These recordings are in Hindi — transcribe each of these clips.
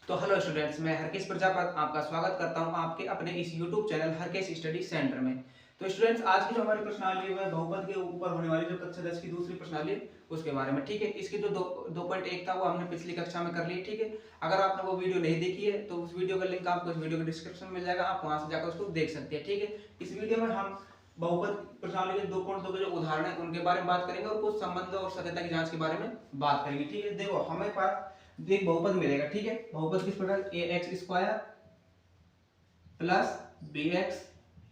तो हेलो स्टूडेंट्स, मैं हरकेश प्रजापत आपका स्वागत करता हूं आपके अपने इस YouTube channel Harkesh study centre में। तो स्टूडेंट्स, आज की जो हमारी प्रश्नावली है बहुपद के ऊपर होने वाली जो कक्षा 10 की दूसरी प्रश्नावली है उसके बारे में। ठीक है, इसकी जो 2.1 था वो हमने पिछली कक्षा में कर ली। ठीक है, अगर आपने वो वीडियो नहीं देखी है तो उस वीडियो का लिंक आपको इस वीडियो के डिस्क्रिप्शन में मिल जाएगा, आप वहां से जाकर उसको देख सकते हैं। ठीक है, इस वीडियो में हम बहुपद प्रश्नावली के 2.2 के जो उदाहरण है उनके बारे में बात करेंगे और कुछ संबंध और सत्यता की जांच के बारे में बात करेंगे। ठीक है, देखो हमें पास एक बहुपद मिलेगा। ठीक है, बहुपद किस प्रकार, a x square plus b x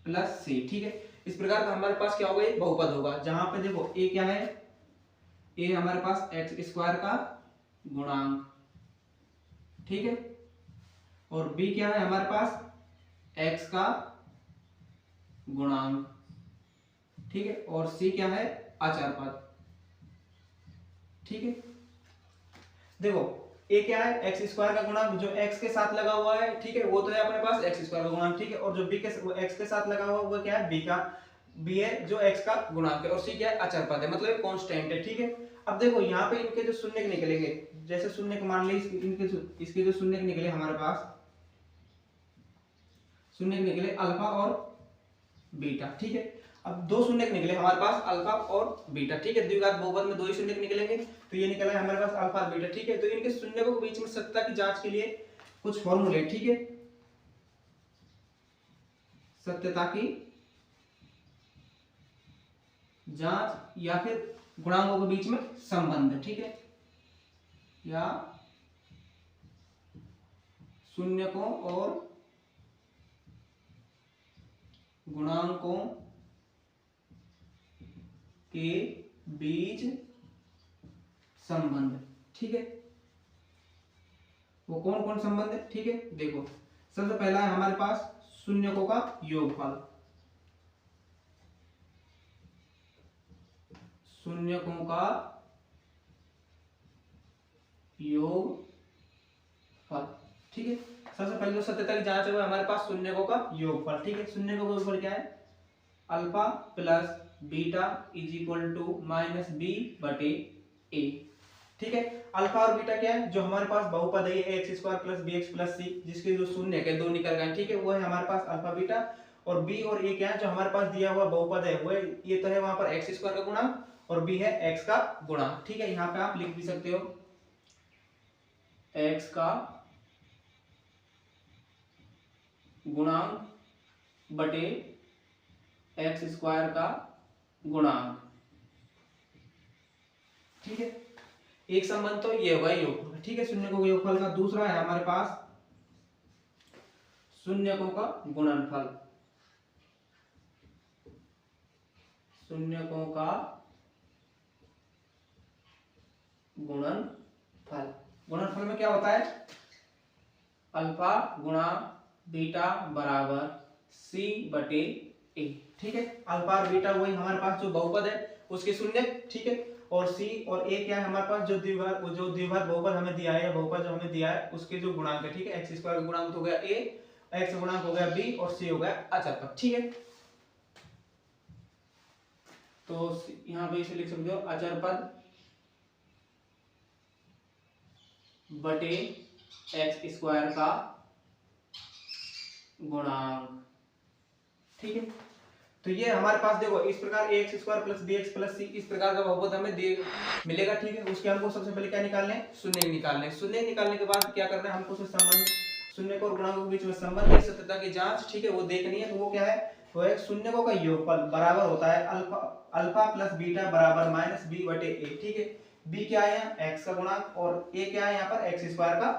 plus c. ठीक है, इस प्रकार का हमारे पास क्या होगा, एक बहुपद होगा जहां पे देखो ए क्या है, ए हमारे पास एक्स स्क्वायर का गुणांक, ठीक है, और बी क्या है हमारे पास एक्स का गुणांक, ठीक है, और सी क्या है अचर पद। ठीक है, देखो ए क्या है, एक्स स्क्वायर का गुणांक जो एक्स के साथ लगा हुआ है, ठीक है, वो तो है अपने पास एक्स स्क्वायर का गुणांक। ठीक है, और जो बी के एक्स के साथ लगा हुआ है वो क्या है, बी है जो एक्स का गुणांक है, और सी क्या है अचर पद है, मतलब कांस्टेंट है। ठीक है, अब देखो यहाँ पे इनके जो शून्य निकलेंगे, जैसे शून्य मान ली इनके इसके जो शून्य निकले हमारे पास, शून्य निकले अल्फा और बीटा। ठीक है, अब दो शून्य निकले हमारे पास अल्फा और बीटा। ठीक है, द्विघात बहुपद में दो ही शून्य निकलेंगे, तो ये निकला है हमारे पास अल्फा और बीटा। ठीक है, तो इनके शून्य को बीच में सत्यता की जांच के लिए कुछ फॉर्मूले। ठीक है, सत्यता की जांच या फिर गुणांकों के बीच में संबंध। ठीक है, या शून्यकों और गुणांकों के बीच संबंध। ठीक है, वो कौन कौन संबंध है। ठीक है, देखो सबसे पहला है हमारे पास शून्यकों का योगफल, शून्यकों का योगफल। ठीक है, सबसे पहले जो सत्यता की जांच है वो हमारे पास शून्यकों का योगफल। ठीक है, शून्यकों का योगफल क्या है, alpha plus beta is equal to minus B बटे ए। ठीक है, अल्फा और बीटा क्या है, जो हमारे पास बहुपद है x square plus b x plus c, जिसके जो शून्य के दो निकल गए। ठीक है, वो है हमारे पास अल्फा बीटा, और बी और ए क्या है जो हमारे पास दिया हुआ बहुपद है वो ये तो है वहां पर एक्स स्क्वायर का गुणांक और बी है एक्स का गुणांक। ठीक है, यहाँ पे आप लिख भी सकते हो एक्स का गुणांक बटे एक्स स्क्वायर का गुणांक। ठीक है, एक संबंध तो ये हुआ योगफल। ठीक है, शून्यकों के योगफल का दूसरा है हमारे पास शून्यकों का गुणनफल, शून्यकों का गुणनफल। गुणनफल में क्या होता है, अल्फा गुणा बीटा बराबर सी बटे ए। ठीक है, अल्फा और बीटा वही हमारे पास जो बहुपद है उसके शून्य। ठीक है, और सी और ए क्या है हमारे पास जो द्विघात बहुपद हमें दिया है, या बहुपद जो हमें दिया है उसके जो गुणांक है। ठीक है, एक्स स्क्वायर का गुणांक हो गया ए, एक्स गुणांक हो गया बी, और सी हो गया अचर पद। ठीक है, तो यहां पे इसे लिख सकते हो अचर पद बटे एक्स स्क्वायर का गुणांक। ठीक है, तो ये हमारे पास देखो इस प्रकार a x square plus b x plus c इस प्रकार का बहुपद हमें मिलेगा। ठीक है, उसके हमको सबसे पहले क्या निकालना है, शून्य निकालने हैं। शून्य निकालने के बाद क्या करना है, हमको उससे संबंध, शून्य को और गुणांकों के बीच में संबंध है, सत्यता की जांच, ठीक है, वो देखनी है। तो वो क्या है, वो है शून्यकों का योगफल बराबर होता है अल्फा अल्फा प्लस बीटा बराबर माइनस बी बटे ए। ठीक है, बी क्या है यहाँ एक्स का गुणांक, और ए क्या है यहाँ पर एक्स स्क्वायर का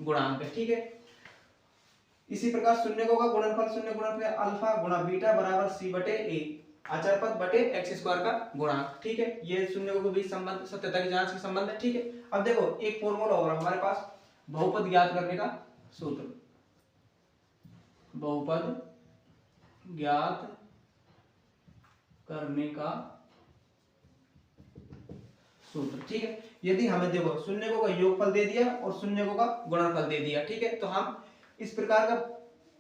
गुणांक है। ठीक है, इसी प्रकार शून्यकों का गुणनफल, शून्य गुणनफल अल्फा गुणा बीटा बराबर सी बटे ए, अचर पद बटे एक्स स्क्वायर का गुणांक। ठीक है, ये शून्यकों के बीच संबंध, सत्यता की जांच के संबंध है। ठीक है, अब देखो एक फॉर्मूला और हमारे पास बहुपद ज्ञात करने का सूत्र, बहुपद ज्ञात करने का सूत्र। ठीक है, यदि हमें देखो शून्यकों का योगफल दे दिया और शून्यकों का गुणनफल दे दिया, ठीक है, तो हम इस प्रकार का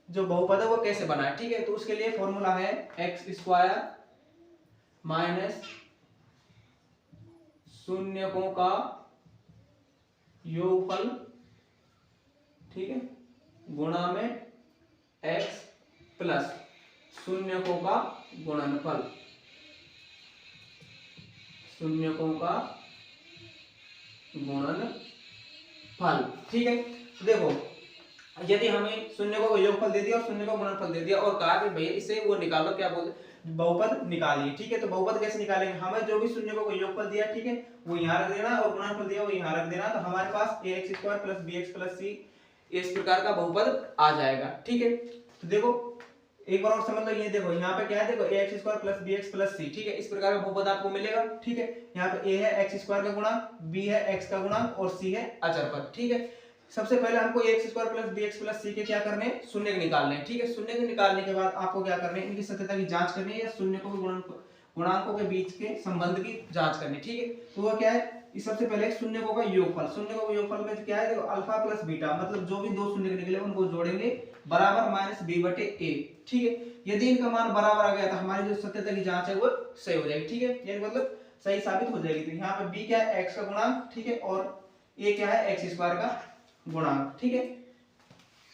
जो बहुपद है वो कैसे बनाए। ठीक है, तो उसके लिए फॉर्मूला है एक्स स्क्वायर माइनस शून्यकों का योगफल, ठीक है, गुणा में x प्लस शून्यकों का गुणनफल, शून्यकों का गुणनफल। ठीक है, तो देखो यदि हमें शून्यकों का योगफल दे दिया और शून्य का गुणनफल दे दिया और कहा कि भैया इसे वो निकालो, क्या बोलते, बहुपद निकालिए। ठीक है, तो बहुपद कैसे निकालेंगे, हमें जो भी शून्यकों का योगफल दिया, ठीक है, वो यहाँ रख देना और गुणनफल दिया वो यहाँ रख देना, तो हमारे पास ax² plus bx plus c इस प्रकार का बहुपद आ जाएगा। ठीक है, तो देखो एक बार और समझ लो, ये देखो यहाँ पे क्या है, देखो ax² plus bx plus c, ठीक है, इस प्रकार का बहुपद आपको मिलेगा। ठीक है, यहाँ पे a है x² का गुणांक, b है x का गुणांक और c है अचर पद। ठीक है, सबसे पहले हमको ax² plus bx plus c के क्या करने हैं, शून्य निकालने हैं। ठीक है, शून्य के निकालने के बाद आपको क्या करना है, इनकी सत्यता की जांच करनी है या शून्यकों के गुणांकों के बीच के संबंध की जांच करनी है। ठीक है, तो वो क्या है, इस सबसे पहले शून्यकों का योगफल, शून्यकों का योगफल में क्या है, देखो अल्फा प्लस बीटा, मतलब जो भी दो शून्य निकले उनको जोड़ेंगे बराबर माइनस b बटे a। ठीक है, यदि इनका मान बराबर आ गया तो हमारी जो सत्यता की जांच है वो सही हो जाएगी। ठीक है, ये मतलब सही साबित हो जाएगी। तो यहाँ पे b क्या है, x का गुणांक, ठीक है, और a क्या है, x² का गुणांक। ठीक है,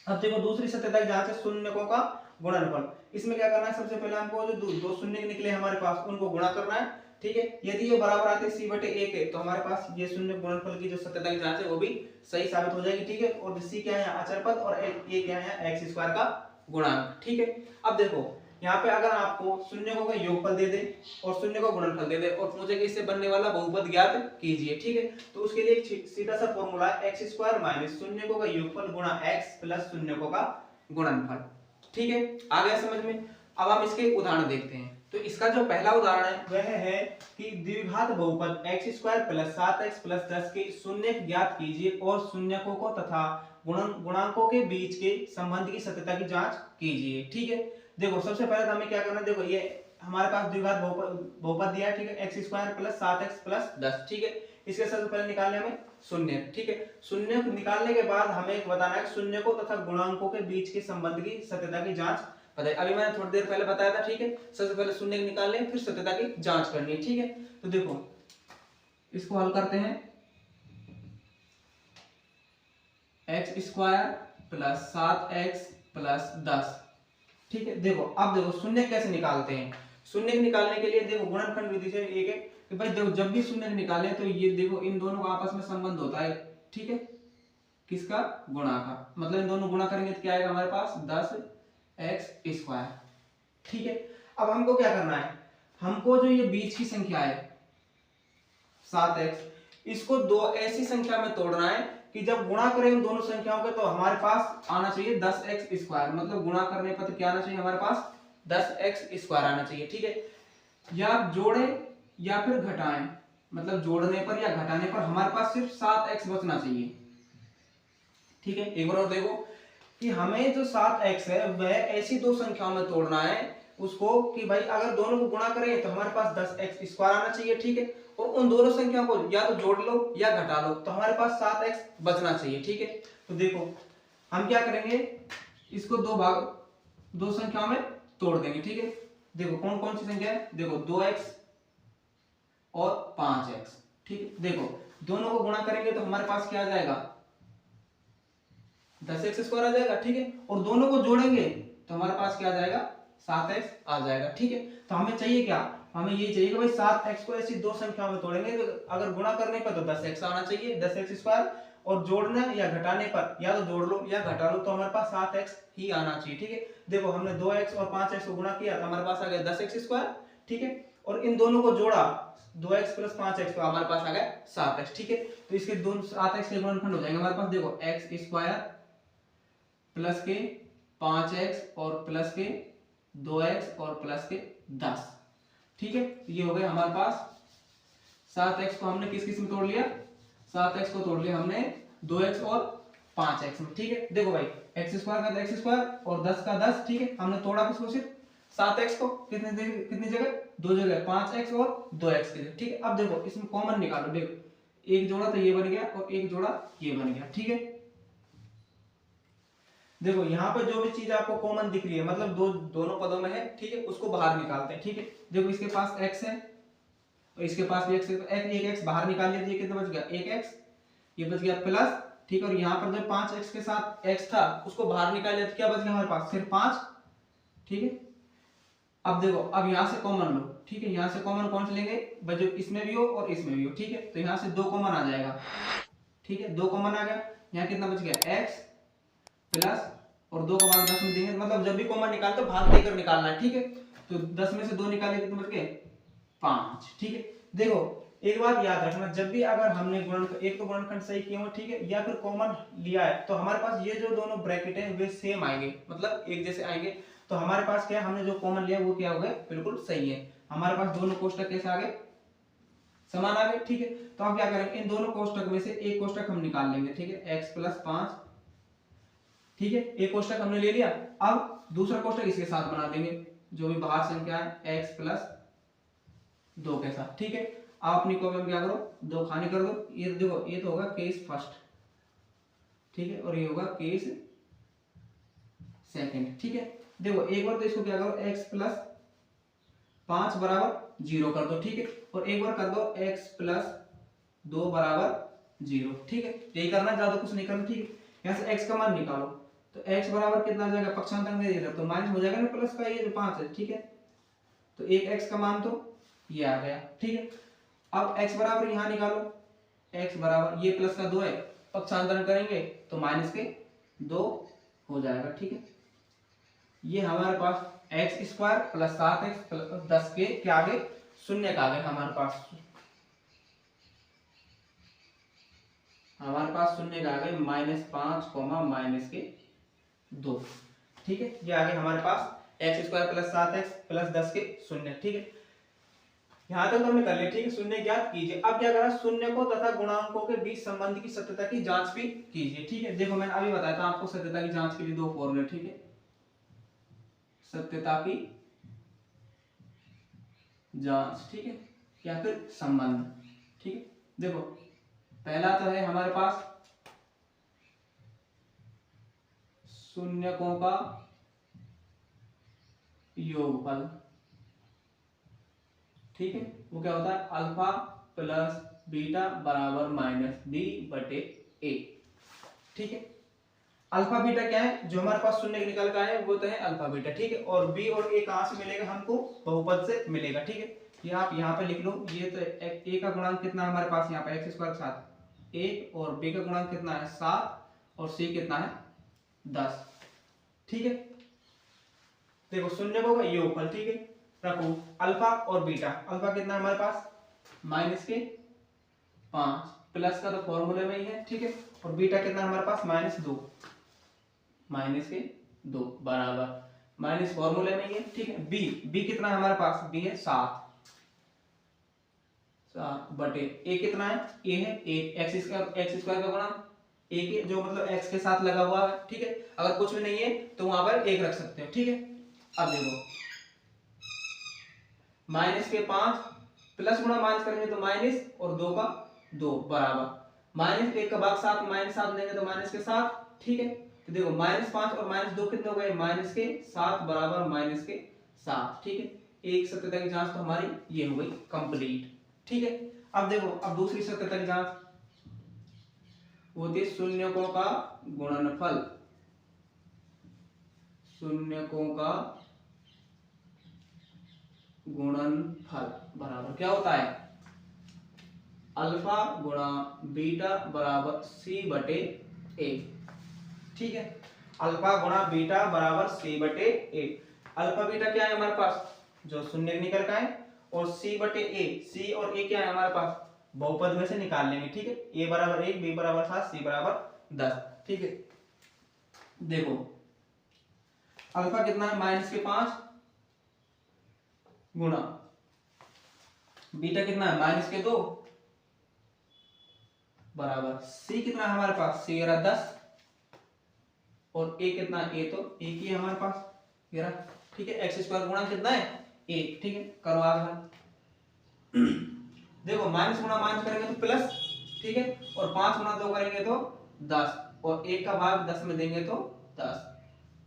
अब देखो दूसरी सत्यता की जांच है शून्यकों का गुणनफल। इसमें क्या करना है, सबसे पहले हमको जो दो शून्य निकले हमारे पास उनको गुणा करना है। ठीक है, यदि ये बराबर आते हैं c बटे a के, तो हमारे पास ये शून्य गुणनफल की जो सत्यता की जांच है वो भी सही साबित हो जाएगी। ठीक है, और c क्या है यहाँ अचर पद और a क्या है यहाँ x² का गुणांक। ठीक है, अब देखो यहाँ पे अगर आपको शून्यकों का योगफल दे दे और शून्य का गुणनफल दे दे और पूछे कि इससे बनने वाला बहुपद ज्ञात कीजिए। ठीक है, तो उसके लिए एक सीधा सा फॉर्मूला है x² माइनस शून्यकों का योगफल गुणा x प्लस शून्यकों का गुणनफल। ठीक है, आ गया समझ में। अब हम इसके उदाहरण देखते हैं। तो इसका जो पहला उदाहरण है वह है कि द्विघात बहुपद x² प्लस 7x प्लस 10 के शून्य ज्ञात कीजिए और शून्यकों को तथा गुणांकों के बीच के संबंध की सत्यता की जांच कीजिए। ठीक है, देखो सबसे पहले तो हमें क्या करना है, देखो ये हमारे पास द्विघात बहुपद दिया है। ठीक है, x² प्लस 7x प्लस 10। ठीक है, इसके सबसे पहले निकालने हमें शून्य। ठीक है, शून्य निकालने के बाद हमें बताना है शून्य को तथा गुणांकों के बीच के संबंध की सत्यता की जांच बताइए। अभी मैंने थोड़ी देर पहले बताया था। ठीक है, सबसे पहले शून्य निकालने फिर सत्यता की जांच करनी है। ठीक है, तो देखो इसको हल करते हैं, x² प्लस 7x प्लस 10। ठीक है, देखो अब देखो शून्य कैसे निकालते हैं। शून्य निकालने के लिए देखो गुणनखंड विधि से एक है कि भाई देखो जब भी शून्य निकालें तो ये देखो इन दोनों का आपस में संबंध होता है। ठीक है, किसका, गुणा का, मतलब इन दोनों गुणा करेंगे तो क्या आएगा हमारे पास 10x²। ठीक है, अब हमको क्या करना है, हमको जो ये बीच की संख्या है 7x, इसको दो ऐसी संख्या में तोड़ना है कि जब गुणा करें उन दोनों संख्याओं के तो हमारे पास आना चाहिए 10x², मतलब गुणा करने पर तो क्या आना चाहिए हमारे पास 10x² आना चाहिए। ठीक है, या जोड़े या फिर घटाएं, मतलब जोड़ने पर या घटाने पर हमारे पास सिर्फ 7x बचना चाहिए। ठीक है, एक बार और देखो कि हमें जो 7x है वह ऐसी दो संख्याओं में तोड़ना है उसको कि भाई अगर दोनों को गुणा करें तो हमारे पास 10x² आना चाहिए। ठीक है, और उन दोनों संख्याओं को या तो जोड़ लो या घटा लो तो हमारे पास 7x बचना चाहिए। ठीक है, तो देखो हम क्या करेंगे, इसको दो संख्याओं में तोड़ देंगे। ठीक है, देखो कौन कौन सी संख्या है, देखो 2x और 5x। ठीक है, देखो दोनों को गुणा करेंगे तो हमारे पास क्या आ जाएगा 10x² आ जाएगा। ठीक है, और दोनों को जोड़ेंगे तो हमारे पास क्या आ जाएगा 7x आ जाएगा। ठीक है, तो हमें चाहिए क्या, हमें ये चाहिए कि भाई 7x को ऐसी दो संख्याओं में तोड़ेंगे तो अगर गुणा करने पर तो 10x आना चाहिए 10x², और जोड़ना या घटाने पर या तो जोड़ लो या घटा लो तो हमारे पास 7x ही आना चाहिए। ठीक है, देखो हमने 2x और 5x को गुणा किया तो हमारे पास आ गया 10x²। ठीक है, और इन दोनों को जोड़ा 2x प्लस 5x तो हमारे पास आ गया 7x। ठीक है, तो इसके दोनों 7x के गुणनखंड हो जाएंगे हमारे पास, देखो x² प्लस के 5x और प्लस के 2x और प्लस के 10। ठीक है, ये हो गए हमारे पास 7x को हमने किस किस में तोड़ लिया, 7x को तोड़ लिया हमने 2x और 5x में। ठीक है, देखो भाई x² का x² और 10 का 10। ठीक है, हमने तोड़ा किसको, सिर्फ 7x को, कितनी जगह, दो जगह, 5x और 2x की जगह। ठीक है, अब देखो इसमें कॉमन निकालो, देखो एक जोड़ा तो ये बन गया और एक जोड़ा ये बन गया। ठीक है, देखो यहाँ पे जो भी चीज आपको कॉमन दिख रही है मतलब दोनों पदों में है। ठीक है, उसको बाहर निकालते हैं। ठीक है, देखो इसके पास x है और इसके पास भी x है, तो एक x बाहर निकाल लीजिए, कितना बच गया 1x, ये बच गया प्लस ठीक है, और यहाँ पर जो 5x के साथ x था उसको बाहर निकाल लिया तो क्या बच गया हमारे पास, सिर्फ 5। ठीक है, अब देखो, अब यहाँ से कॉमन लो। ठीक है, यहाँ से कॉमन कौन से लेंगे, जो इसमें भी हो और इसमें भी हो। ठीक है, तो यहाँ से 2 कॉमन आ जाएगा। ठीक है, 2 कॉमन आ गया, यहाँ कितना बच गया, x प्लस, और 2 को भाग 10 में देंगे, मतलब जब भी कॉमन निकालते हो भाग देकर निकालना है। ठीक है, तो 10 में से 2 निकाले कितने बच गए, 5। ठीक है, देखो एक बात याद रखना, जब भी अगर हमने एक तो गुणनखंड सही किए हो, ठीक है, या फिर कॉमन लिया है, तो हमारे पास ये जो दोनों ब्रैकेट है वे सेम आएंगे, मतलब एक जैसे आएंगे। तो हमारे पास क्या है, हमने जो कॉमन लिया वो क्या हो गया, बिल्कुल सही है। हमारे पास दोनों कोष्टक कैसे आ गए, समान आ गए। ठीक है, तो हम क्या करेंगे, इन दोनों कोष्टक में से एक कोष्टक हम निकाल लेंगे। ठीक है, x प्लस 5। ठीक है, एक कोष्टक हमने ले लिया, अब दूसरा कोष्टक इसके साथ बना देंगे, जो भी बाहर संख्या है x प्लस 2 के साथ। ठीक है, आप अपनी कॉपी में क्या करो, 2 खाने कर दो। ये देखो, ये तो होगा केस फर्स्ट। ठीक है, और ये होगा केस सेकंड। ठीक है, देखो एक बार तो इसको क्या करो, x प्लस 5 बराबर 0 कर दो। ठीक है, और एक बार कर दो x प्लस 2 बराबर 0। ठीक है, यही करना, ज्यादा कुछ नहीं करना। ठीक है, यहाँ से x का मान निकालो, तो x बराबर कितना आ जाएगा, पक्षांतर में दे दो तो माइनस हो जाएगा ना प्लस का, ये जो 5 है। ठीक है, तो एक x का मान तो ये आ गया। ठीक है, अब x बराबर यहाँ निकालो, x बराबर ये प्लस का 2 है, पक्षांतरण करेंगे तो माइनस के 2 हो जाएगा। ठीक है, ये हमारे पास x square plus 7x plus 10 के क्या आ गए, शून्य का आ गए हमारे पास शून्य का आ गए -5 माइनस के 2। ठीक है, ये आ गए हमारे पास x square plus 7x plus 10 के शून्य। ठीक है, यहां तक तो हमने कर लिया। ठीक है, शून्य ज्ञात कीजिए। अब क्या करना, शून्य को तथा गुणांकों के बीच संबंध की सत्यता की जांच भी कीजिए। ठीक है, देखो मैंने अभी बताया था आपको सत्यता की जांच के लिए 2 फॉर्मूले। ठीक है, सत्यता की जांच, ठीक है, या फिर संबंध। ठीक है, देखो पहला तो है हमारे पास शून्यकों का योगफल। ठीक है, वो क्या होता है, अल्फा प्लस बीटा बराबर माइनस बी बटे ए। ठीक है, अल्फा बीटा क्या है, जो हमारे पास शून्य निकल का है वो तो है अल्फा बीटा। ठीक है, और बी और ए कहां से मिलेगा, हमको बहुपद से मिलेगा। ठीक है, ये आप यहाँ पे लिख लो, ये तो ए का गुणांक कितना है हमारे पास, यहाँ पे एक्स स्क्वायर के साथ 1, और बी का गुणांक कितना है 7, और सी कितना है 10। ठीक है, देखो शून्य को योगफल। ठीक है, रखो अल्फा और बीटा। अल्फा कितना है हमारे पास माइनस के 5, प्लस का तो फॉर्मूले में ही है। ठीक है, और बीटा कितना है हमारे पास -2, माइनस के 2 बराबर माइनस फॉर्मूले में ही है। ठीक है, बी कितना है हमारे पास, बी है 7 बटे ए कितना है, ए है 1, एक्स स्क्वायर का गुणा ए के, जो मतलब एक्स के साथ लगा हुआ है। ठीक है, अगर कुछ भी नहीं है तो वहां पर 1 रख सकते हो। ठीक है, अब देखो माइनस के 5 प्लस गुणा माइनस करेंगे तो माइनस, और 2 का 2 बराबर माइनस 1 का भाग 7, -7 लेंगे तो माइनस के 7। ठीक है, तो देखो -5 और -2 कितने हो गए, माइनस के 7 बराबर माइनस के 7। ठीक है, एक सत्यता की जांच तो हमारी ये हो गई कंप्लीट। ठीक है, अब देखो, अब दूसरी सत्यता की जांच होती है शून्यकों का गुणनफल। शून्यकों का गुणनफल बराबर क्या होता है, अल्फा गुणा बीटा बराबर सी बटे ए। ठीक है, अल्फा गुणा बीटा बराबर सी बटे ए। अल्फा बीटा क्या है हमारे पास, जो शून्य निकल का है, और सी बटे ए, सी और ए क्या है हमारे पास, बहुपद में से निकाल लेंगे। ठीक है, ए बराबर 1, बी बराबर 7, सी बराबर 10। ठीक है, देखो अल्फा कितना है -5 गुणा बीटा कितना है -2 बराबर सी कितना है हमारे पास, सी 10, और ए कितना है, ए तो एक ही है हमारे पास 11। ठीक है, एक्स स्क्वायर गुणा कितना है 1। ठीक है, करो आगे। देखो माइनस गुणा माइनस करेंगे तो प्लस। ठीक है, और 5 गुणा 2 करेंगे तो 10, और 1 का भाग 10 में देंगे तो 10।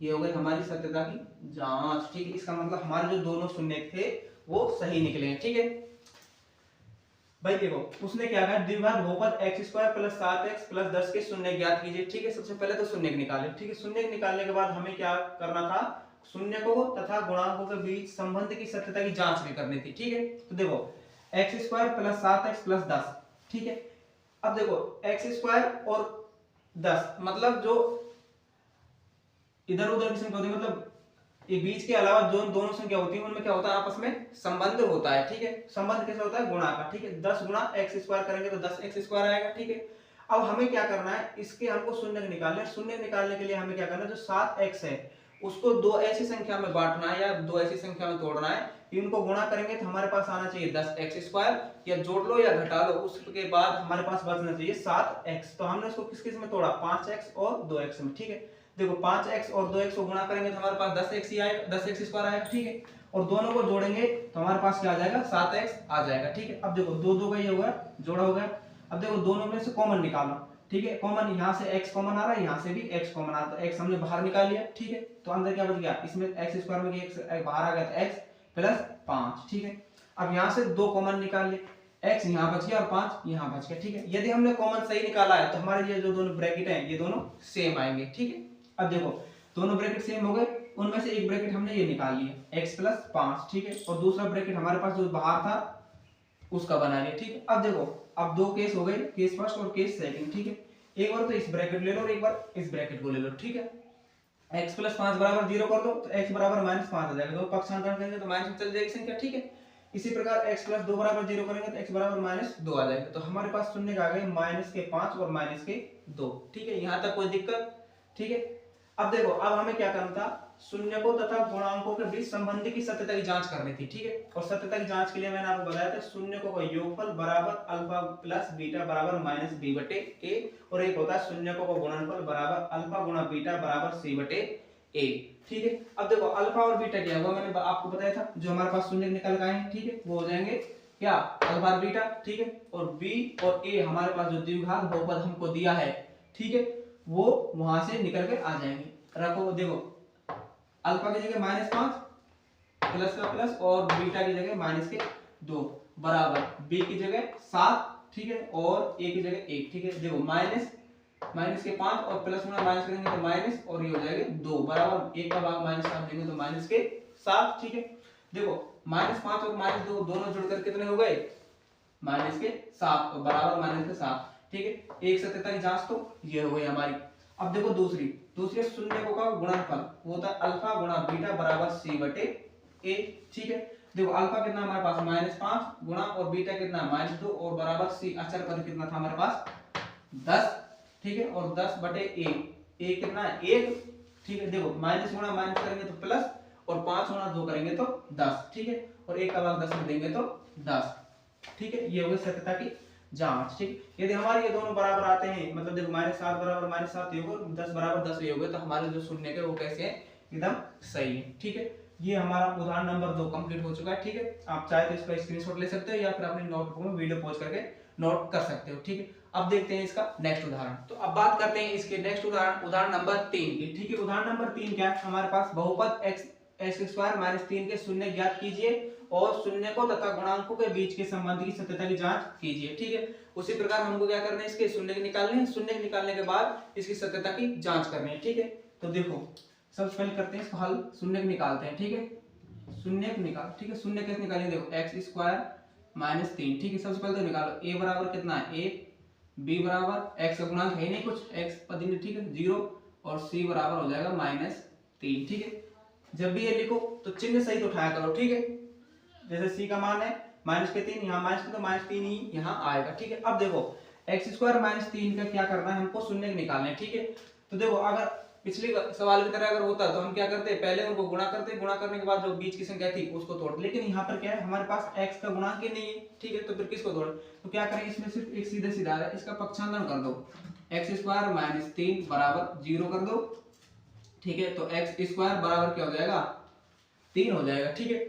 ये हो गई हमारी सत्यता की जांच। ठीक है, इसका मतलब हमारे जो दोनों शून्य थे वो सही निकले हैं। ठीक है, भाई देखो उसने क्या कहा, द्विघात बहुपद x square plus 7x plus 10 के शून्य ज्ञात कीजिए। ठीक है, सबसे पहले तो शून्य निकाले। ठीक है, शून्य निकालने के बाद हमें क्या करना था, शून्य को तथा गुणांकों के बीच संबंध की सत्यता की जांच भी करनी थी। ठीक है, तो देखो x square plus 7x plus 10। ठीक है, अब देखो x स्क्वायर और 10 मतलब जो इधर उधर की संख्या होती है, मतलब ये बीच के अलावा जो दोनों संख्या होती है उनमें क्या होता है, आपस में संबंध होता है। ठीक है, संबंध कैसे होता है, गुणा का। ठीक है, 10 गुणा x स्क्वायर करेंगे तो 10x स्क्वायर आएगा। ठीक है, अब हमें क्या करना है, इसके हमको शून्य निकालना है। शून्य निकालने के लिए हमें क्या करना है, जो 7x है उसको दो ऐसी संख्या में बांटना है या दो ऐसी संख्या में तोड़ना है कि उनको गुणा करेंगे तो हमारे पास आना चाहिए 10x स्क्वायर, या जोड़ लो या घटा लो, उसके बाद हमारे पास बचना चाहिए 7x। तो हमने उसको किस किस में तोड़ा, 5x और 2x में। ठीक है, देखो 5x और 2x को गुणा करेंगे तो हमारे पास 10x ही आएगा, 10x स्क्वायर आएगा। ठीक है, और दोनों को जोड़ेंगे तो हमारे पास क्या आ जाएगा, 7x आ जाएगा। ठीक है, अब देखो दो दो का ये हो गया, जोड़ा हो गया। अब देखो दोनों में से कॉमन निकालो। ठीक है, कॉमन यहाँ से x कॉमन आ रहा है, यहाँ से भी x कॉमन आ रहा है, तो x हमने बाहर निकाल लिया। ठीक है, तो अंदर क्या बच गया, इसमें x स्क्वायर में x बाहर आ गया तो x प्लस 5। ठीक है, अब यहाँ से दो कॉमन निकाल लिए, x यहाँ बच गया और 5 यहाँ बच गया। ठीक है, यदि हमने कॉमन सही निकाला है तो हमारे ये जो दोनों ब्रैकेट हैं ये दोनों सेम आएंगे। ठीक है, अब देखो दोनों ब्रैकेट सेम हो गए, उनमें से एक ब्रैकेट हमने ये निकाल लिया x प्लस 5। ठीक है, और दूसरा ब्रैकेट हमारे पास जो बाहर था उसका बना लिया। ठीक है, अब देखो अब दो केस हो गए, केस फर्स्ट और केस सेकंड। ठीक है, एक बार तो इस ब्रैकेट ले लो और एक बार इस ब्रैकेट को ले लो। ठीक है, x प्लस 5 बराबर 0 कर दो तो x बराबर माइनस 5 आ जाएगा, दो पक्षांतरण करेंगे तो माइनस में चल जाएगी संख्या। ठीक है, इसी प्रकार x प्लस 2 बराबर 0 करेंगे तो x बराबर माइनस 2 आ जाएगा, तो हमारे पास शून्य आ गए माइनस के 5 और माइनस के 2। ठीक है, यहाँ तक कोई दिक्कत। ठीक है, अब देखो अब हमें क्या करना था, शून्य को तथा गुणांकों के बीच संबंध की सत्यता की जांच करनी थी। ठीक है, और सत्यता की जांच के लिए मैंने आपको बताया था शून्य को योगफल बराबर अल्फा प्लस बीटा बराबर माइनस बी बटे ए, और एक होता है शून्य को गुणनफल बराबर अल्फा गुणा बीटा बराबर सी बटे ए। ठीक है, अब देखो अल्फा और बीटा क्या हुआ, मैंने आपको बताया था जो हमारे पास शून्य निकल के आए हैं। ठीक है, वो हो जाएंगे क्या, अल्फा और बीटा। ठीक है, और बी और ए हमारे पास जो द्विघात बहुपद हमको दिया है, ठीक है, वो वहां से निकल के आ जाएंगे। रखो, देखो अल्फा की जगह -5 प्लस का प्लस और बीटा की जगह माइनस के 2 बराबर बी की जगह 7। ठीक है, और ए की जगह 1। ठीक है, देखो माइनस के 5 और प्लस में माइनस करेंगे तो माइनस, और ये हो जाएगा 2 बराबर 1 का भाग -7 देंगे तो माइनस के 7। ठीक है, देखो -5 और -2 दोनों जुड़कर कितने हो गए, माइनस के 7 और बराबर माइनस के 7। ठीक है, एक सत्यता की जांच तो ये हो गई हमारी। अब देखो दूसरी शून्य को का गुणनफल वो होता है अल्फा गुणा बीटा बराबर सी बटे ए। ठीक है, देखो अल्फा कितना हमारे पास -5 गुणा और बीटा कितना -2 और बराबर सी अचर पद कितना था हमारे पास 10। ठीक है, और 10 बटे ए कितना है 1। ठीक है, देखो माइनस गुणा माइनस करेंगे तो प्लस, और 5 गुणा 2 करेंगे तो 10। ठीक है, और 1 का भाग 10 में देंगे तो 10। ठीक है, ये हो गई सत्यता की जांच। ठीक, यदि हमारे ये दोनों बराबर आते हैं, मतलब देखो -7 बराबर -7 योग, 10 बराबर 10 योग, तो हमारे जो शून्य के वो कैसे हैं, एकदम सही है। ठीक है, ये हमारा उदाहरण नंबर 2 कंप्लीट हो चुका है। ठीक है, आप चाहे तो इसका स्क्रीनशॉट ले सकते हो या फिर अपने नोटबुक में वीडियो पॉज करके नोट कर सकते हो। ठीक है, अब देखते हैं इसका नेक्स्ट उदाहरण। तो अब बात करते हैं इसके नेक्स्ट उदाहरण नंबर 3 की। ठीक है, उदाहरण नंबर 3 क्या है, हमारे पास बहुपद x स्क्वायर माइनस 3 के शून्य ज्ञात कीजिए और शून्य को तथा गुणांकों के बीच के संबंध की सत्यता की जांच कीजिए। ठीक है, उसी प्रकार हमको क्या करना है, इसके शून्य निकालने हैं, शून्य निकालने के बाद इसकी सत्यता की जांच करनी है। ठीक है, तो देखो सबसे पहले करते हैं इसको हल, शून्य निकालते हैं। ठीक है, शून्य निकाल। ठीक है, शून्य कैसे निकालेंगे, देखो x स्क्वायर माइनस 3। ठीक है, सबसे पहले तो निकालो a बराबर कितना है 1, b बराबर x का गुणांक है नहीं कुछ, x पद नहीं। ठीक है, 0, और c बराबर हो जाएगा -3। ठीक है, जब भी ये लिखो तो चिन्ह सही तो उठाया करो। ठीक है, जैसे c का मान है -3, यहाँ माइनस तो -3 ही यहाँ आएगा। ठीक है, अब देखो x स्क्वायर -3 का क्या करना है, हमको शून्य निकालना है। ठीक है, तो देखो अगर पिछले सवाल की तरह अगर होता तो हम क्या करते, पहले उनको गुणा करते, गुणा करने के बाद जो बीच की संख्या थी उसको तोड़ते, लेकिन यहाँ पर क्या है, हमारे पास x का गुणांक ही नहीं है। ठीक है, तो फिर किसको तोड़े, तो क्या करें, इसमें सिर्फ एक सीधा सीधा है, इसका पक्षांतरण कर दो, x स्क्वायर -3 बराबर 0 कर दो। ठीक है, तो x स्क्वायर बराबर क्या हो जाएगा 3 हो जाएगा। ठीक है,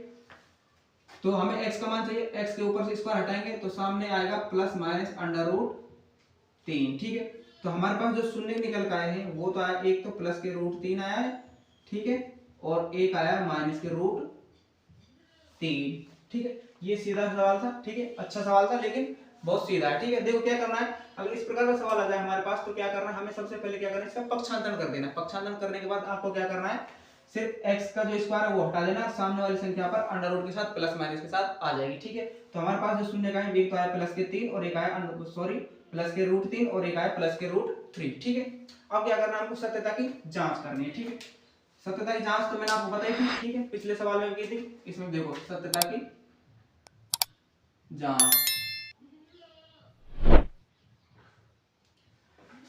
तो हमें x का मान चाहिए, x के ऊपर से स्क्वायर हटाएंगे तो सामने आएगा प्लस माइनस √3। ठीक है, तो हमारे पास जो शून्य निकल के आए हैं वो तो आया, एक तो प्लस के √3 आया है। ठीक है, और एक आया माइनस के √3। ठीक है, ये सीधा सवाल था। ठीक है, अच्छा सवाल था, लेकिन बहुत सीधा है, ठीक है। देखो क्या करना है, अगर इस प्रकार का सवाल आ जाए हमारे पास तो क्या करना है, हमें सबसे पहले क्या करना है, इसका पक्षांतरण कर देना। पक्षांतरण करने के बाद आपको क्या करना है, सिर्फ x का जो स्क्वायर है वो हटा देना, सामने वाली संख्या पर अंडर रूट के साथ प्लस माइनस के साथ आ जाएगी, ठीक है। तो हमारे पास जो शून्य का है, एक तो आया प्लस के 3 और एक आया प्लस के रूट 3 और एक आया प्लस के रूट 3, ठीक है। अब क्या करना है, हमको सत्यता की जांच करनी है, ठीक है। सत्यता की जांच तो मैंने आपको बताई थी, ठीक है, पिछले सवाल में की थी। इसमें देखो सत्यता की जांच,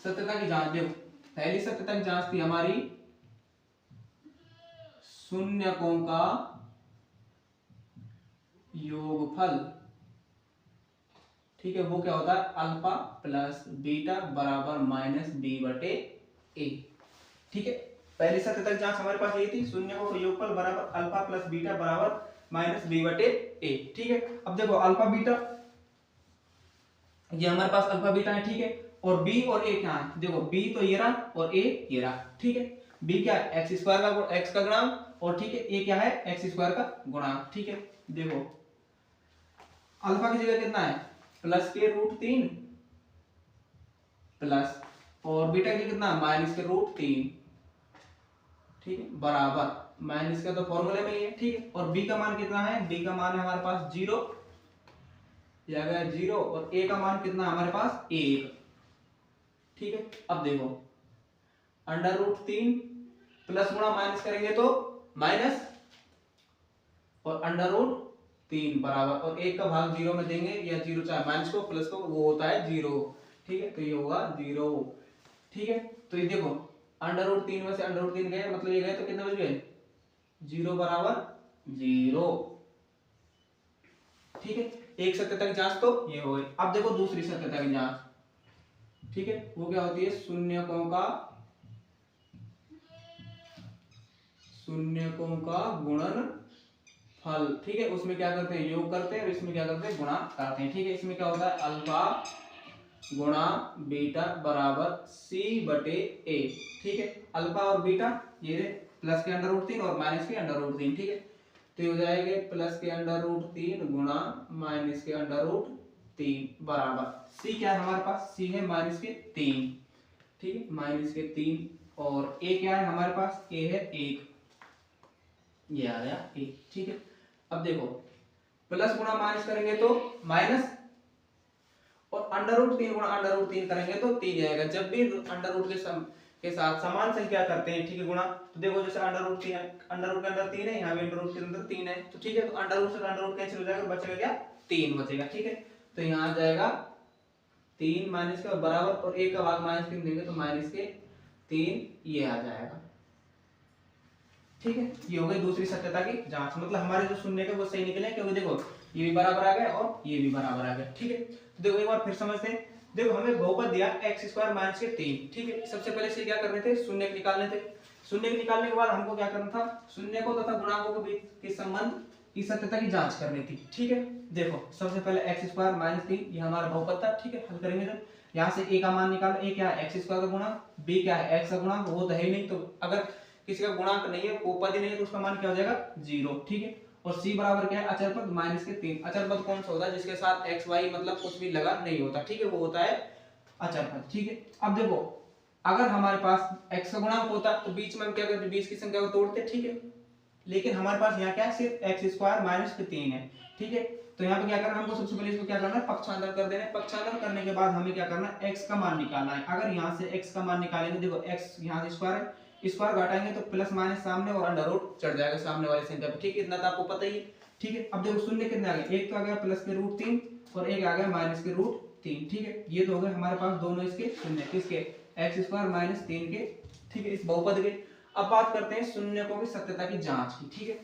सत्यता की जांच देखो, पहली सत्यता की जांच थी हमारी शून्यकों का योगफल, ठीक है। वो क्या होता है, अल्फा प्लस बीटा बराबर माइनस बी बटे ए, ठीक है। पहली सत्यता की जांच हमारे पास यही थी, शून्यकों का योगफल बराबर अल्फा प्लस बीटा बराबर माइनस बी बटे ए, ठीक है। अब देखो अल्फा बीटा, ये हमारे पास अल्फा बीटा है, ठीक है। और बी और ए क्या है, देखो बी तो ये रहा और ए ये रहा, ठीक है। बी क्या है, एक्स स्क्वायर का एक्स का गुणांक, और ठीक है ए क्या है, एक्स स्क्वायर का गुणांक, ठीक है। देखो अल्फा की जगह कितना है, प्लस के रूट 3 प्लस, और बीटा की कितना, माइनस के रूट 3, ठीक है, बराबर माइनस का तो फॉर्मूले में ही है, ठीक है। और b का मान कितना है, b का मान है हमारे पास 0, ये आ गया 0, और a का मान कितना है हमारे पास 1, ठीक है। अब देखो अंडर रूट 3 प्लस गुणा माइनस करेंगे तो माइनस, और अंडर रूट 3 बराबर, और 1 का भाग 0 में देंगे, या 0 चाहे माइनस को प्लस को वो होता है 0, ठीक है। तो ये होगा 0, ठीक है। तो ये देखो अंडर रूट 3 में से अंडर रूट 3 गए, मतलब ये गए तो कितने बच गए, 0 बराबर 0, ठीक है। एक सत्यता की जांच तो ये हो गई। अब देखो दूसरी सत्यता की जांच, ठीक है, वो क्या होती है, शून्यकों का गुणनफल, ठीक है। उसमें क्या करते हैं, योग करते हैं, और इसमें क्या करते हैं, गुणा करते हैं, ठीक है। इसमें क्या होता है, अल्फा गुणा बीटा बराबर सी बटे ए, ठीक है। अल्फा और बीटा ये प्लस के अंडर रूट 3 और माइनस के अंडर रूट 3, ठीक है। तो ये हो जाएगा प्लस के अंडर रूट 3 गुणा माइनस के अंडर रूट 3 बराबर सी क्या है हमारे पास, सी है माइनस के 3, ठीक है, माइनस के 3, और ए क्या है हमारे पास, ए है 1, ये आ गया 1, ठीक है। अब देखो प्लस गुणा माइनस करेंगे तो माइनस, और अंडर रूट 3 गुणा अंडर रूट 3 करेंगे तो 3 आएगा। जब भी अंडर रूट के साथ समान संख्या करते हैं, ठीक है, गुणा, तो देखो जैसे अंडर रूट 3 है, अंडर रूट के अंदर 3 है, यहाँ भी अंडर रूट के अंदर 3 है, तो ठीक है, तो अंडर रूट से अंडर रूट कैंसिल हो जाएगा, बचेगा क्या, 3 बचेगा, ठीक है। तो यहाँ आ जाएगा 3 माइनस के बराबर, और 1 का भाग माइनस 3 देंगे तो माइनस के 3, ये आ जाएगा, ठीक है। ये हो गई दूसरी सत्यता की जांच, मतलब हमारे जो शून्य के वो सही निकले, क्योंकि देखो ये भी बराबर आ गया और ये भी बराबर आ गया, ठीक है। तो देखो एक बार फिर समझते हैं, देखो हमें बहुपद दिया x स्क्वायर माइनस के 3, ठीक है। सबसे पहले से क्या करने थे, शून्य निकालने थे। शून्य निकालने के बाद हमको क्या करना था, शून्य को तथा गुणांकों के बीच के संबंध की सत्यता की जांच करनी थी, ठीक है। देखो सबसे पहले x स्क्वायर माइनस 3 ये हमारा बहुपद था, ठीक है। हल करेंगे जब यहाँ से a का मान निकालो, a क्या है, x स्क्वायर का गुणा, b क्या है, x का गुणा, वो तो है ही नहीं, तो अगर किसी का गुणांक नहीं है, बहुपद ही नहीं है, तो उसका मान क्या हो जाएगा, 0, ठीक है। और c बराबर क्या है, अचर पद माइनस के 3, अचर पद कौन सा होता है, जिसके साथ x y मतलब कुछ भी लगा नहीं होता, ठीक है, वो होता है अचर पद, ठीक है। अब देखो अगर हमारे पास x का गुणांक होता तो बीच में हम क्या करते, बीच की संख्या को तोड़ते, ठीक है। लेकिन हमारे पास यहाँ क्या है, सिर्फ x स्क्वायर माइनस के 3 है, ठीक है। तो यहाँ पे क्या करना है, हमको सबसे पहले इसको क्या करना है, पक्षांतर कर देना है। पक्षांतर करने के बाद हमें क्या करना है, x का मान निकालना है। अगर यहाँ से x का मान निकालेंगे, देखो x यहाँ से स्क्वायर है, स्क्वायर घटाएंगे तो प्लस माइनस सामने और अंडर रूट चढ़ जाएगा सामने वाली संख्या पे, ठीक है। इतना तो आपको पता ही है, ठीक है। अब देखो शून्य कितने आ गए, एक तो आ गया प्लस के रूट 3 और एक आ गया माइनस के रूट 3, ठीक है। ये तो हो गए हमारे पास दोनों इसके शून्य, किसके, x स्क्वायर माइनस 3 के, ठीक है, इस बहुपद के। अब बात करते हैं शून्यकों की सत्यता की जांच की, ठीक है।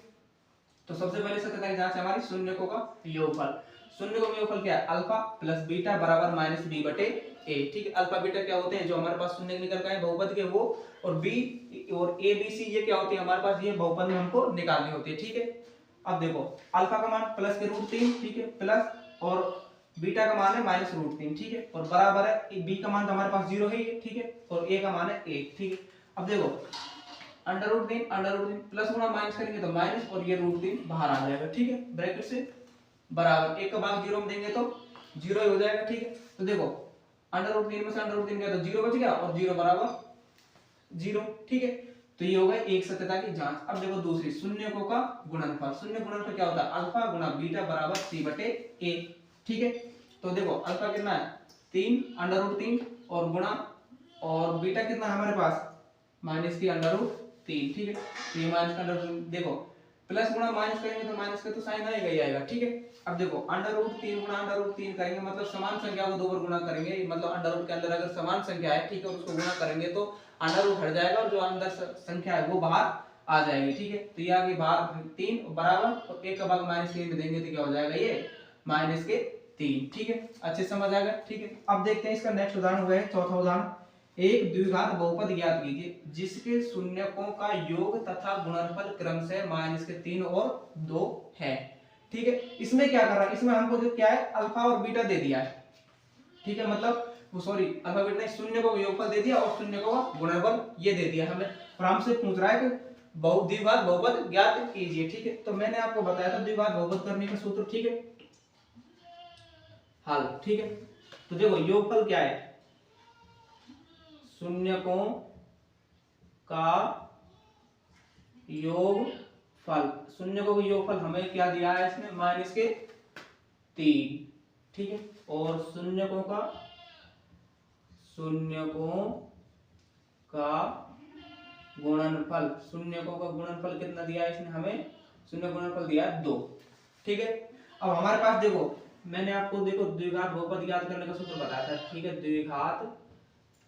तो सबसे पहले सत्यता की जांच है हमारी शून्यकों का योगफल। शून्यकों का योगफल क्या है, अल्फा प्लस बीटा बराबर माइनस बी बटे ए, ठीक है। अल्फा बीटा क्या होते हैं, जो हमारे पास शून्य निकल गए बहुपद के वो, और बी और ए बी सी ये क्या होती है हमारे पास, ये बहुपद में हमको निकालनी होती है, ठीक है। अब देखो अल्फा का मान प्लस के रूट 3, ठीक है, प्लस, और बीटा का मान है माइनस रूट 3, ठीक है, और बराबर है बी का मान तो हमारे पास 0 है, ठीक है, और ए का मान है 1, ठीक है। अब देखो अंडर रूट 3 प्लस गुणा माइनस करेंगे तो माइनस, और ये रूट 3 बाहर आ जाएगा, ठीक है, ब्रैकेट से बराबर 1 का भाग 0 में देंगे तो जीरो ही हो जाएगा। ठीक है, तो देखो अंडर रूट 3 में से अंडर रूट 3 गया तो जीरो बच गया और जीरो बराबर जीरो। ठीक है, तो ये हो गया एक सत्यता की जांच। अब देखो दूसरी, शून्यकों का गुणनफल। शून्य गुणनफल क्या होता है? अल्फा गुणा बीटा बराबर सी बटे ए। ठीक है, तो देखो अल्फा कितना है 3 अंडर रूट 3 और गुणा, और बीटा कितना है हमारे पास माइनस की अंडर रूट 3। ठीक है, तो ये माइनस का अंडर रूट, देखो प्लस गुणा माइनस करेंगे तो माइनस का तो साइन आएगा ही आएगा। ठीक है, अब देखो अंडर रूट 3 गुणा अंडर रूट 3 करेंगे मतलब समान संख्या को दो बार गुणा करेंगे, मतलब अंडर रूट के अंदर अगर समान संख्या है, ठीक है, उसको गुणा करेंगे तो अंडर रूट हट जाएगा और जो अंदर संख्या है वो बाहर आ जाएगी। ठीक है, तो ये आगे बाहर 3 बराबर, तो 1 का भाग -3 में देंगे तो क्या हो जाएगा ये -3। ठीक है, अच्छे समझ आ गया। ठीक है, अब देखते हैं इसका नेक्स्ट उदाहरण हुआ है चौथा उदाहरण। एक द्विघात बहुपद ज्ञात कीजिए जिसके शून्यकों का योग तथा गुणनफल क्रमशः -3 और 2 है। ठीक है, इसमें क्या कर रहा है, इसमें हमको जो क्या है अल्फा और बीटा दे दिया है। ठीक है, मतलब वो सॉरी अल्फा बीटा नहीं, शून्य को योगफल दे दिया और शून्य को गुणनफल ये दे दिया हमें, और हमसे पूछ रहा है कि द्विघात बहुपद ज्ञात कीजिए। ठीक है, तो मैंने आपको बताया था द्विघात बहुपद करने का सूत्र। ठीक है, हल। ठीक है, तो देखो योगफल क्या है, शून्यकों का योगफल। शून्यकों का योगफल हमें क्या दिया है इसमें -3। ठीक है, और शून्यकों का गुणनफल, शून्यकों का गुणनफल कितना दिया है इसने हमें, शून्य गुणनफल दिया है 2। ठीक है, अब हमारे पास देखो मैंने आपको देखो द्विघात बहुपद ज्ञात करने का सूत्र बताया था। ठीक है, द्विघात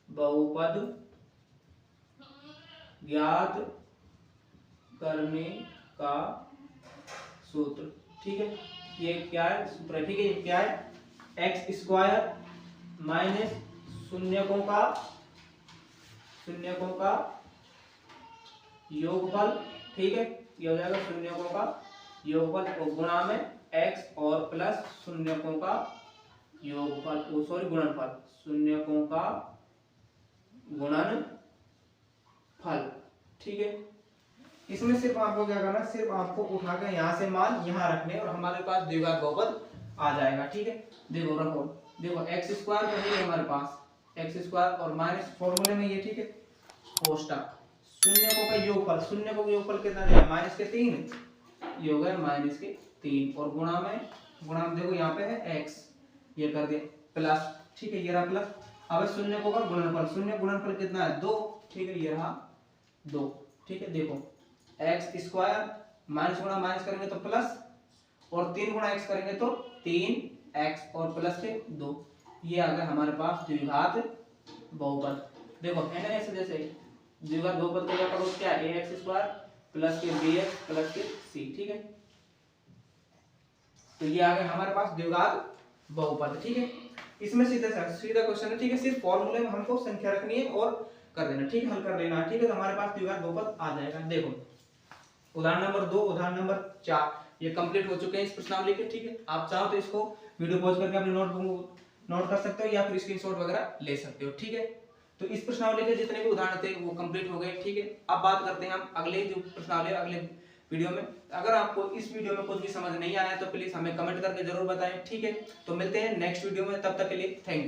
बहुपद ज्ञात करने का सूत्र। ठीक है, ये क्या है सूत्र है। ठीक है, ये क्या है x² माइनस शून्यकों का योगफल। ठीक है, ये हो जाएगा शून्यकों का योगफल और गुणा में x और प्लस शून्यकों का योगफल, ओ सॉरी गुणनफल, शून्यकों का गुणनफल। ठीक है, इसमें सिर्फ आपको क्या करना है, सिर्फ आपको उठा के यहाँ से मान यहाँ रखने और हमारे पास द्विघात बहुपद आ जाएगा। ठीक है, देखो रखो, देखो x² तो है हमारे पास x² और माइनस फॉर्मूले में ये। ठीक है, कोष्टक शून्यकों का योगफल, शून्यकों का योगफल कितना दिया -3, ये हो गया -3 और गुणा में देखो यहाँ पे है x, ये कर दिया प्लस। ठीक है, ये रहा प्लस। अब शून्यकों का गुणनफल, शून्य गुणनफल कितना है 2। ठीक है, ये रहा 2। ठीक है, देखो x² माइनस गुणा माइनस करेंगे तो प्लस, और 3 गुणा x करेंगे तो 3x और प्लस के 2, ये आ गया हमारे पास द्विघात बहुपद। देखो है ना ऐसे, जैसे द्विघात बहुपद का क्या क्या है ax² प्लस के bx प्लस के c। ठीक है, तो ये आ गया हमारे पास द्विघात बहुपद। ठीक है, इसमें सीधा क्वेश्चन है। ठीक है, सिर्फ फॉर्मूले में हमको संख्या रखनी है और कर देना। ठीक है, हल कर लेना। ठीक है, तो हमारे पास द्विघात बहुपद आ जाएगा। देखो उदाहरण नंबर 2 उदाहरण नंबर 4 ये कंप्लीट हो चुके हैं इस प्रश्नावली के। ठीक है, आप चाहो तो इसको वीडियो पॉज करके अपने नोटबुक नोट कर सकते हो या फिर स्क्रीनशॉट वगैरह ले सकते हो। ठीक है, तो इस प्रश्नावली के जितने भी उदाहरण थे वो कंप्लीट हो गए। ठीक है, अब बात करते हैं हम अगले जो प्रश्नावली अगले वीडियो में। अगर आपको इस वीडियो में कुछ भी समझ नहीं आया तो प्लीज हमें कमेंट करके जरूर बताएं। ठीक है, तो मिलते हैं नेक्स्ट वीडियो में, तब तक के लिए थैंक यू।